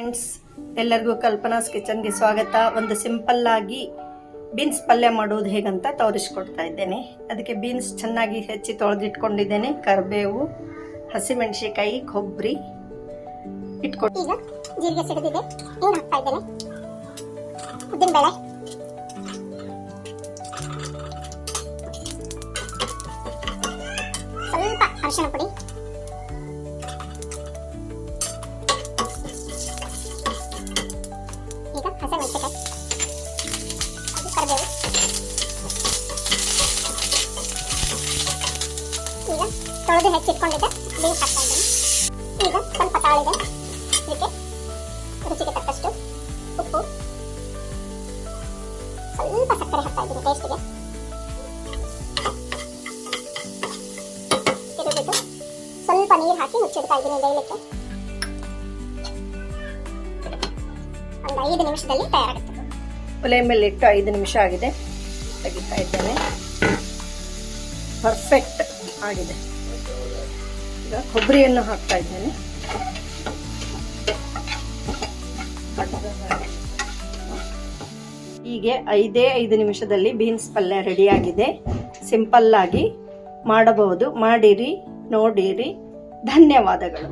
Friends, ಎಲ್ಲರಿಗೂ ಕಲ್ಪನಾಸ್ ಕಿಚನ್ಗೆ ಸ್ವಾಗತ. ಒಂದು ಸಿಂಪಲ್ ಆಗಿ ಬೀನ್ಸ್ ಪಲ್ಯ ಮಾಡೋದು ಹೇಗಂತ ತೋರಿಸ್ಕೊಡ್ತಾ ಇದ್ದೇನೆ. ಅದಕ್ಕೆ ಬೀನ್ಸ್ ಚೆನ್ನಾಗಿ ಹೆಚ್ಚಿ ತೊಳೆದಿಟ್ಕೊಂಡಿದ್ದೇನೆ. ಕರಿಬೇವು, ಹಸಿಮೆಣಸಿಕಾಯಿ, ಕೊಬ್ಬರಿ ಇಟ್ಕೊಂಡು ಈಗ ಜೀರಿಗೆ ಸಿಡಿದಿದೆ, ನೀರು ಹಾಕ್ತಾ ಇದ್ದೇನೆ. ಉದ್ದಿನಬೇಳೆ, ಸ್ವಲ್ಪ ಅರಿಶಿಣ ಪುಡಿ, ಈಗ ಹಸಿಮೆಣಸಿಕಾಯಿ, ಕರಿಬೇವು, ಈಗ ತೊಳೆದು ಹೆಚ್ಚಿಟ್ಕೊಂಡಿದ್ದೆ ಬೀನ್ಸ್ ಹಾಕ್ತಾ ಇದ್ದೀನಿ. ಈಗ ಸ್ವಲ್ಪ ತಾಳಿದೆ, ಇದಕ್ಕೆ ರುಚಿಗೆ ತಕ್ಕಷ್ಟು ಉಪ್ಪು, ಸ್ವಲ್ಪ ಸಕ್ಕರೆ ಹಾಕ್ತಾ ಇದ್ದೀನಿ ಟೇಸ್ಟಿಗೆ. ತಿರುಗಿಬಿಟ್ಟು ಸ್ವಲ್ಪ ನೀರು ಹಾಕಿ ಮುಚ್ಚಿಡ್ತಾ ಇದ್ದೀನಿ ಬೇಯಲಿಕ್ಕೆ. ಒಂದು 5 ನಿಮಿಷದಲ್ಲಿ ತಯಾರಾಗುತ್ತೆ. ಒಲೆ ಮೇಲೆ ಇಟ್ಟು 5 ನಿಮಿಷ ಆಗಿದೆ, ತೆಗಿತಾ ಇದ್ದೇನೆ. ಪರ್ಫೆಕ್ಟ್ ಆಗಿದೆ. ಈಗ ಕೊಬ್ಬರಿಯನ್ನು ಹಾಕ್ತಾ ಇದ್ದೇನೆ. ಹೀಗೆ 5 ನಿಮಿಷದಲ್ಲಿ ಬೀನ್ಸ್ ಪಲ್ಯ ರೆಡಿಯಾಗಿದೆ. ಸಿಂಪಲ್ ಆಗಿ ಮಾಡಬಹುದು. ಮಾಡಿರಿ, ನೋಡಿರಿ. ಧನ್ಯವಾದಗಳು.